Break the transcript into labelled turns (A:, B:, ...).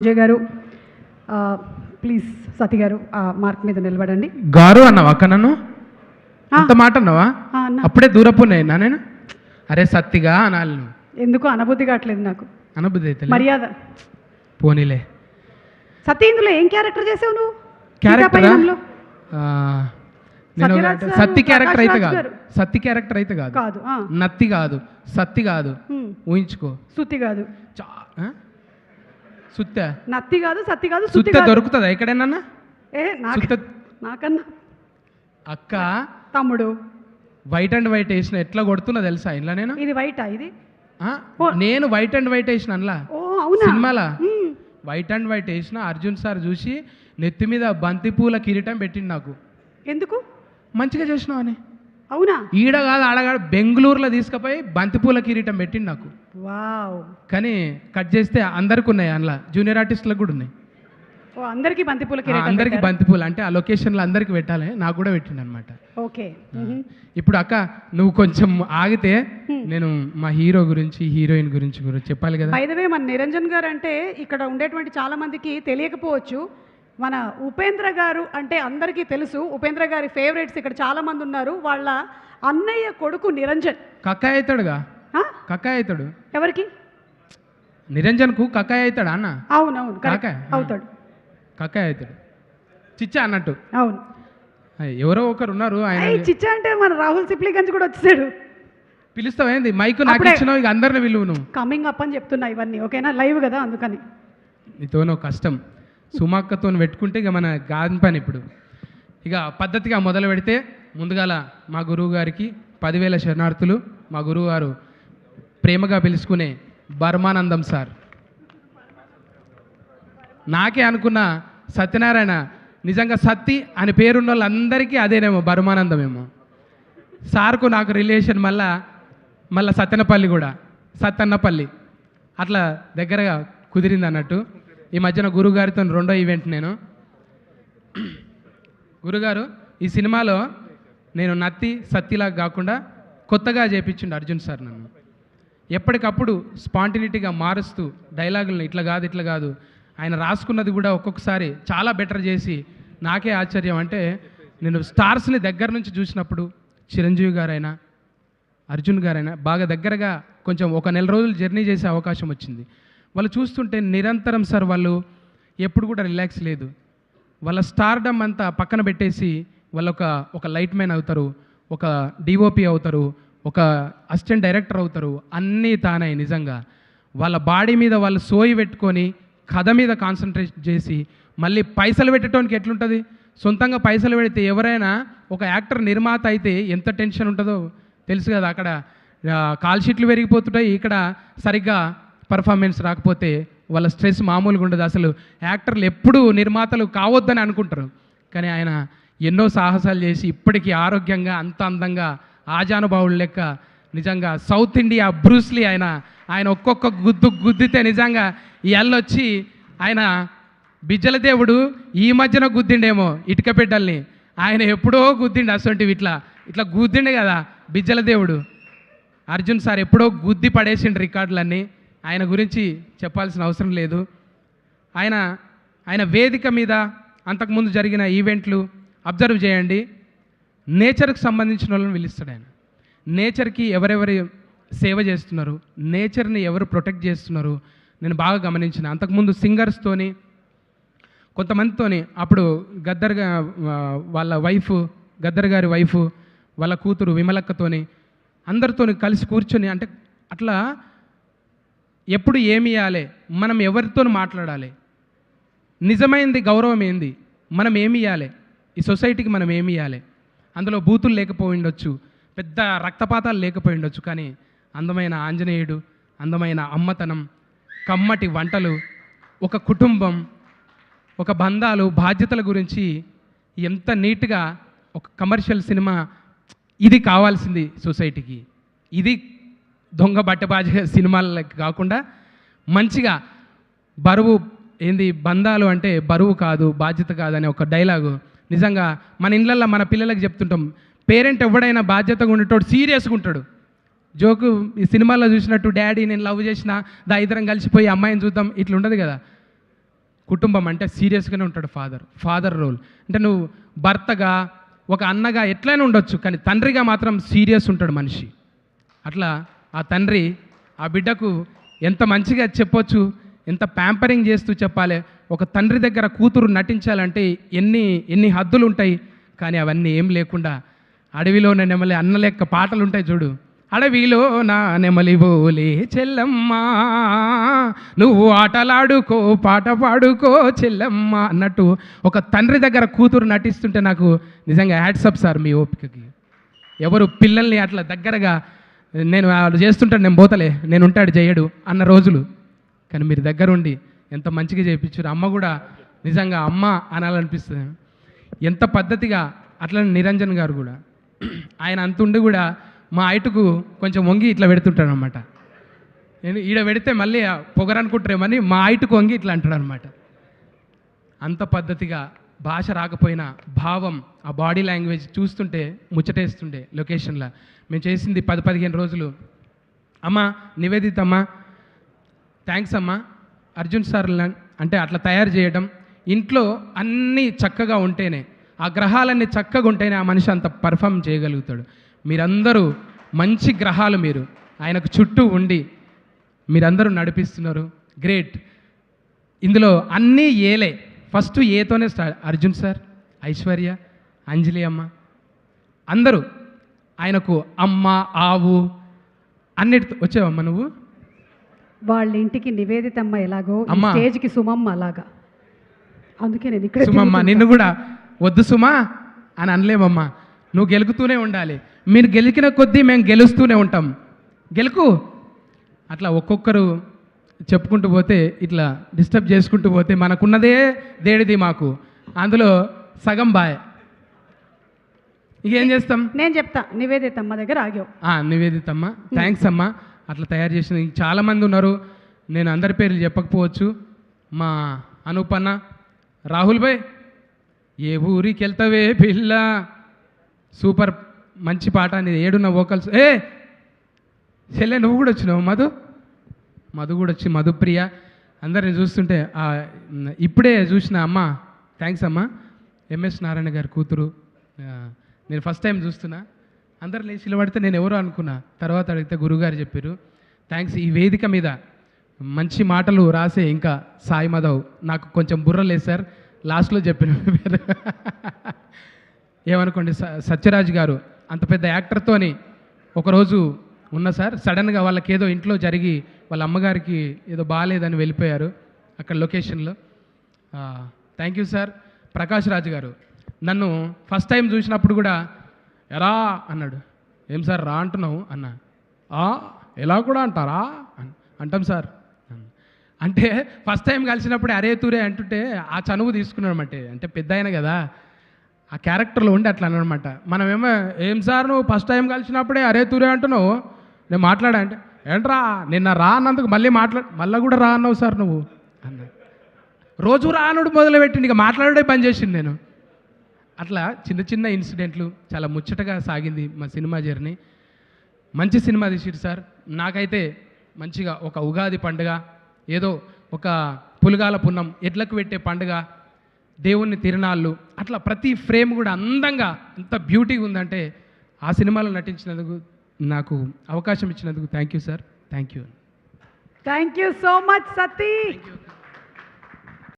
A: విజయ్ గారు ప్లీజ్ సతీ గారు మార్క్ మీద నిలబడండి.
B: గారు అన్నావా అక్క? నన్ను అంత మాట అన్నావా? అప్పుడే దూరపున్నాయినా నేను? అరే సత్తిగా అనాలి.
A: ఎందుకు అనబుద్ధి కావట్లేదు నాకు.
B: అనబుద్ధి అయితే
A: మర్యాద
B: పోనీలే.
A: సతీ ఇందులో ఏం క్యారెక్టర్ చేసావు నువ్వు?
B: క్యారెక్టర్ సత్తి క్యారెక్టర్ అయితే కాదు. సత్తి క్యారెక్టర్ అయితే కాదు.
A: కాదు
B: నత్తి కాదు, సత్తి కాదు, ఊహించుకో.
A: సుత్తి కాదు,
B: సుత్త.
A: నత్తి కాదు, సత్తి కాదు,
B: సుత్త దొరుకుతుందా ఎక్కడైనా?
A: నాకన్నా
B: అక్క
A: తమ్ముడు
B: వైట్ అండ్ వైట్ వేసిన ఎట్లా కొడుతున్నా తెలుసా ఇంట్లో నేను?
A: ఇది వైటా? ఇది
B: నేను వైట్ అండ్ వైట్ వేసిన అందులో సినిమాలా వైట్ అండ్ వైట్ వేసిన. అర్జున్ సార్ చూసి నెత్తి మీద బంతిపూల కిరీటం పెట్టిండు నాకు.
A: ఎందుకు?
B: మంచిగా చేసినావు అని.
A: అవునా?
B: ఈడ కాదు ఆడగాడు బెంగళూరులో తీసుకుపోయి బంతిపూల కిరీటం పెట్టిండు నాకు.
A: వావ్.
B: కానీ కట్ చేస్తే అందరికి ఉన్నాయి, అందులో జూనియర్ ఆర్టిస్టులకు కూడా ఉన్నాయి.
A: అందరికి బంతిపూల కిరీటం,
B: అందరికి బంతిపూలు అంటే ఆ లొకేషన్లో అందరికి పెట్టాలి, నాకు కూడా పెట్టిండు అనమాట.
A: ఓకే.
B: ఇప్పుడు అక్క నువ్వు కొంచెం ఆగితే నేను మా హీరో గురించి హీరోయిన్ గురించి చెప్పాలి కదా.
A: బై ద వే మన నిరంజన్ గారు అంటే ఇక్కడ ఉండేటువంటి చాలా మందికి తెలియకపోవచ్చు. మన ఉపేంద్ర గారు అంటే అందరికీ తెలుసు. ఉపేంద్ర గారి ఫేవరెట్స్ ఇక్కడ చాలా మంది ఉన్నారు. వాళ్ళ అన్నయ్య కొడుకు నిరంజన్.
B: కక్కాయ అవుతాడుగా? కక్కాయ అవుతాడు.
A: ఎవరికి?
B: నిరంజన్కు కక్కాయ అవుతాడా అన్న?
A: అవునవును అవుతాడు.
B: కక్కాయ అవుతాడు. చిచ్చా అన్నట్టు.
A: అవును.
B: ఎవరో ఒకరు ఉన్నారు ఆయన.
A: చిచ్చా అంటే మన రాహుల్ సిప్లిగంజ్ కూడా వచ్చేసాడు.
B: పిలుస్తావేంది? మైకు నాకు ఇచ్చినావు, ఇక అందరిని విలువ. నువ్వు
A: కమింగ్ అప్ అని చెప్తున్నా ఇవన్నీ. ఓకేనా? లైవ్ కదా, అందుకని.
B: నీతోనో కష్టం. సుమాక్కతో పెట్టుకుంటే ఇక మన గాని పని. ఇప్పుడు ఇక పద్ధతిగా మొదలు పెడితే ముందుగాల మా గురువు గారికి 10,000 శరణార్థులు. మా గురువు గారు ప్రేమగా పిలుచుకునే బర్మానందం సార్. నాకే అనుకున్న సత్యనారాయణ నిజంగా సత్తి అని పేరున్న వాళ్ళందరికీ అదేనేమో బర్మానందమేమో. సార్కు నాకు రిలేషన్ మళ్ళా సత్తెనపల్లి కూడా, సత్తన్నపల్లి అట్లా దగ్గరగా కుదిరింది అన్నట్టు. ఈ మధ్యన గురుగారితో రెండో ఈవెంట్. నేను గురుగారు ఈ సినిమాలో నేను నత్తి సత్తిలాగా కాకుండా కొత్తగా చేయించిండు అర్జున్ సార్ నన్ను. ఎప్పటికప్పుడు స్పాంటినిటీగా మారుస్తూ డైలాగులను ఇట్లా కాదు ఇట్లా కాదు, ఆయన రాసుకున్నది కూడా ఒక్కొక్కసారి చాలా బెటర్ చేసి నాకే ఆశ్చర్యం. అంటే నేను స్టార్స్ని దగ్గర నుంచి చూసినప్పుడు చిరంజీవి గారైనా అర్జున్ గారైనా బాగా దగ్గరగా కొంచెం ఒక నెల రోజులు జర్నీ చేసే అవకాశం వచ్చింది. వాళ్ళు చూస్తుంటే నిరంతరం సార్ వాళ్ళు ఎప్పుడు కూడా రిలాక్స్ లేదు. వాళ్ళ స్టార్డమ్ అంతా పక్కన పెట్టేసి వాళ్ళు ఒక లైట్ మ్యాన్ అవుతారు, ఒక డిఓపి అవుతారు, ఒక అసిస్టెంట్ డైరెక్టర్ అవుతారు. అన్నీ తానై నిజంగా వాళ్ళ బాడీ మీద వాళ్ళు సోయి పెట్టుకొని కథ మీద కాన్సన్ట్రేట్ చేసి మళ్ళీ పైసలు పెట్టడానికి ఎట్లుంటుంది. సొంతంగా పైసలు పెడితే ఎవరైనా ఒక యాక్టర్ నిర్మాత అయితే ఎంత టెన్షన్ ఉంటుందో తెలుసు కదా. అక్కడ కాల్ షీట్లు పెరిగిపోతుంటాయి, ఇక్కడ సరిగ్గా పర్ఫార్మెన్స్ రాకపోతే వాళ్ళ స్ట్రెస్ మామూలుగా ఉండదు. అసలు యాక్టర్లు ఎప్పుడూ నిర్మాతలు కావద్దని అనుకుంటారు, కానీ ఆయన ఎన్నో సాహసాలు చేసి ఇప్పటికీ ఆరోగ్యంగా అంత అందంగా ఆజానుభావులు లెక్క నిజంగా సౌత్ ఇండియా బ్రూస్లీ. ఆయన ఒక్కొక్క గుద్దితే నిజంగా ఈ అల్లొచ్చి ఆయన బిజ్జల దేవుడు ఈ మధ్యన గుద్దిండేమో ఇటుక బిడ్డల్ని. ఆయన ఎప్పుడో గుద్దిండు అసొంటివి ఇట్లా గుద్దిండే కదా బిజ్జల దేవుడు. అర్జున్ సార్ ఎప్పుడో గుద్ది పడేసిండు రికార్డులన్నీ. ఆయన గురించి చెప్పాల్సిన అవసరం లేదు. ఆయన వేదిక మీద అంతకుముందు జరిగిన ఈవెంట్లు అబ్జర్వ్ చేయండి. నేచర్కి సంబంధించిన వాళ్ళని పిలుస్తాడు ఆయన. నేచర్కి ఎవరెవరు సేవ చేస్తున్నారు, నేచర్ని ఎవరు ప్రొటెక్ట్ చేస్తున్నారు నేను బాగా గమనించిన. అంతకుముందు సింగర్స్తోని కొంతమందితోని అప్పుడు గద్దర్ వాళ్ళ వైఫ్, గద్దర్ గారి వైఫ్, వాళ్ళ కూతురు విమలక్కతోని అందరితోని కలిసి కూర్చొని అంటే అట్లా ఎప్పుడు ఏమి ఇవ్వాలి, మనం ఎవరితో మాట్లాడాలి, నిజమైంది గౌరవం ఏంది, మనం ఏమి ఇవ్వాలి, ఈ సొసైటీకి మనం ఏమి ఇవ్వాలి. అందులో బూతులు లేకపోయి ఉండొచ్చు, పెద్ద రక్తపాతాలు లేకపోయి ఉండొచ్చు, కానీ అందమైన ఆంజనేయుడు, అందమైన అమ్మతనం, కమ్మటి వంటలు, ఒక కుటుంబం, ఒక బంధాలు, బాధ్యతల గురించి ఎంత నీట్గా ఒక కమర్షియల్ సినిమా. ఇది కావాల్సింది సొసైటీకి. ఇది దొంగ బట్టబాజీ సినిమాలకి కాకుండా మంచిగా బరువు ఏంది, బంధాలు అంటే బరువు కాదు బాధ్యత కాదని ఒక డైలాగు. నిజంగా మన ఇళ్ళల్లో మన పిల్లలకు చెప్తుంటాం. పేరెంట్ ఎవడైనా బాధ్యతగా ఉండేటోడు సీరియస్గా ఉంటాడు. జోకు ఈ సినిమాలో చూసినట్టు డాడీ నేను లవ్ చేసిన ఇద్దరం కలిసిపోయి అమ్మాయిని చూద్దాం ఇట్లా ఉండదు కదా. కుటుంబం అంటే సీరియస్గానే ఉంటాడు ఫాదర్ రోల్. అంటే నువ్వు భర్తగా ఒక అన్నగా ఎట్లయినా ఉండొచ్చు, కానీ తండ్రిగా మాత్రం సీరియస్ ఉంటాడు మనిషి. అట్లా ఆ తండ్రి ఆ బిడ్డకు ఎంత మంచిగా చెప్పొచ్చు, ఎంత ప్యాంపరింగ్ చేస్తూ చెప్పాలి. ఒక తండ్రి దగ్గర కూతురు నటించాలంటే ఎన్ని హద్దులు ఉంటాయి, కానీ అవన్నీ ఏం లేకుండా అడవిలోనే నెమలి అన్న లెక్క పాటలు ఉంటాయి చూడు. అడవిలో నా నెమలి బోలే చెల్లమ్మ, నువ్వు ఆటలాడుకో పాట పాడుకో చెల్లమ్మ అన్నట్టు ఒక తండ్రి దగ్గర కూతురు నటిస్తుంటే నాకు నిజంగా హ్యాట్సప్ సార్ మీ ఓపికకి. ఎవరు పిల్లల్ని అట్లా దగ్గరగా నేను వాళ్ళు చేస్తుంటాను, నేను పోతలే, నేను ఉంటాడు చేయడు అన్న రోజులు, కానీ మీరు దగ్గర ఉండి ఎంత మంచిగా చేయించారు. అమ్మ కూడా నిజంగా అమ్మ అనాలనిపిస్తుంది. ఎంత పద్ధతిగా అట్లా నిరంజన్ గారు కూడా ఆయన అంతుండి కూడా మా హైటుకు కొంచెం వంగి ఇట్లా పెడుతుంటాడు అనమాట. నేను ఈడ పెడితే మళ్ళీ పొగరనుకుంటారేమని మా హైటుకు వంగి ఇట్లా అంటాడు అనమాట. అంత పద్ధతిగా భాష రాకపోయినా భావం, ఆ బాడీ లాంగ్వేజ్ చూస్తుంటే ముచ్చటేస్తుండే. లొకేషన్లో మేము చేసింది 10-15 రోజులు. అమ్మ నివేదిత అమ్మ థ్యాంక్స్ అమ్మ. అర్జున్ సార్ అంటే అట్లా తయారు చేయడం, ఇంట్లో అన్నీ చక్కగా ఉంటేనే, ఆ గ్రహాలన్నీ చక్కగా ఉంటేనే ఆ మనిషి అంత పర్ఫామ్ చేయగలుగుతాడు. మీరందరూ మంచి గ్రహాలు, మీరు ఆయనకు చుట్టూ ఉండి మీరందరూ నడిపిస్తున్నారు. గ్రేట్. ఇందులో అన్నీ ఏలే, ఫస్ట్ ఏతోనే స్టార్ట్. అర్జున్ సార్, ఐశ్వర్య, అంజలి అమ్మ అందరూ ఆయనకు అమ్మ ఆవు అన్నిటితో వచ్చావమ్మ నువ్వు.
A: వాళ్ళ ఇంటికి నివేదితమ్మ ఎలాగో ఈ
B: అమ్మా.
A: స్టేజ్కి సుమమ్మ అలాగా. అందుకే నేను ఇక్కడ
B: సుమమ్మ నిన్ను కూడా వద్దు సుమా అని అనలేమమ్మా. నువ్వు గెలుకుతూనే ఉండాలి. మీరు గెలికిన కొద్దీ మేము గెలుస్తూనే ఉంటాం. గెలుకు. అట్లా ఒక్కొక్కరు చెప్పుకుంటూ పోతే, ఇట్లా డిస్టర్బ్ చేసుకుంటూ పోతే మనకున్నదే దేడిది మాకు, అందులో సగం బాయ్. ఇక ఏం చేస్తాం?
A: నేను చెప్తా, నివేదితమ్మ దగ్గర ఆగావు.
B: నివేదితమ్మ థ్యాంక్స్ అమ్మ. అట్లా తయారు చేసిన చాలామంది ఉన్నారు, నేను అందరి పేర్లు చెప్పకపోవచ్చు. మా అనూపన్న, రాహుల్ భాయ్, ఏ ఊరికి వెళ్తావే పిల్ల, సూపర్ మంచి పాట అనేది. ఏడున్న వోకల్స్. చెల్లె నువ్వు కూడా వచ్చినావు. మధు కూడా వచ్చి, మధుప్రియ, అందరిని చూస్తుంటే ఇప్పుడే చూసిన అమ్మ. థ్యాంక్స్ అమ్మ. ఎంఎస్ నారాయణ గారి కూతురు. నేను ఫస్ట్ టైం చూస్తున్నా. అందరు లేచి పడితే నేను ఎవరో అనుకున్నా, తర్వాత అడిగితే గురుగారు చెప్పారు. థ్యాంక్స్. ఈ వేదిక మీద మంచి మాటలు రాసే ఇంకా సాయి మాధవ్ నాకు కొంచెం బుర్ర లేదు సార్, లాస్ట్లో చెప్పిన పేరు ఏమనుకోండి. సత్యరాజ్ గారు అంత పెద్ద యాక్టర్తోని ఒకరోజు ఉన్న సార్, సడన్గా వాళ్ళకి ఏదో ఇంట్లో జరిగి వాళ్ళ అమ్మగారికి ఏదో బాగాలేదని వెళ్ళిపోయారు అక్కడ లొకేషన్లో. Thank you sir. Prakash Raj గారు నన్ను ఫస్ట్ టైం చూసినప్పుడు కూడా ఎరా అన్నాడు. ఏం సార్ రా అంటున్నావు అన్నా. ఎలా కూడా అంటారా అంటాం సార్ అంటే, ఫస్ట్ టైం కలిసినప్పుడు అరే తూరే అంటుంటే ఆ చనువు తీసుకున్నాడు అనమాట. అంటే పెద్ద అయినా కదా, ఆ క్యారెక్టర్లో ఉండి అట్లా అనమాట. మనమేమో ఏం సార్ నువ్వు ఫస్ట్ టైం కలిసినప్పుడే అరే తూరే అంటున్నావు, నేను మాట్లాడా అంటే ఏంట్రా నిన్న రా అన్నందుకు మళ్ళీ కూడా రా అన్నావు సార్ నువ్వు అన్న. రోజు రానుడు మొదలుపెట్టింది, ఇక మాట్లాడే పని చేసింది నేను. అట్లా చిన్న చిన్న ఇన్సిడెంట్లు చాలా ముచ్చటగా సాగింది మా సినిమా జర్నీ. మంచి సినిమా తీసిరు సార్. నాకైతే మంచిగా ఒక ఉగాది పండుగ, ఏదో ఒక పులుగాల పున్నం, ఎడ్లకు పెట్టే పండుగ, దేవుని తిరునాళ్ళు, అట్లా ప్రతి ఫ్రేమ్ కూడా అందంగా ఎంత బ్యూటీగా ఉందంటే, ఆ సినిమాలో నటించినందుకు నాకు అవకాశం ఇచ్చినందుకు thank you sir. Thank you.
A: Thank you so much Sati.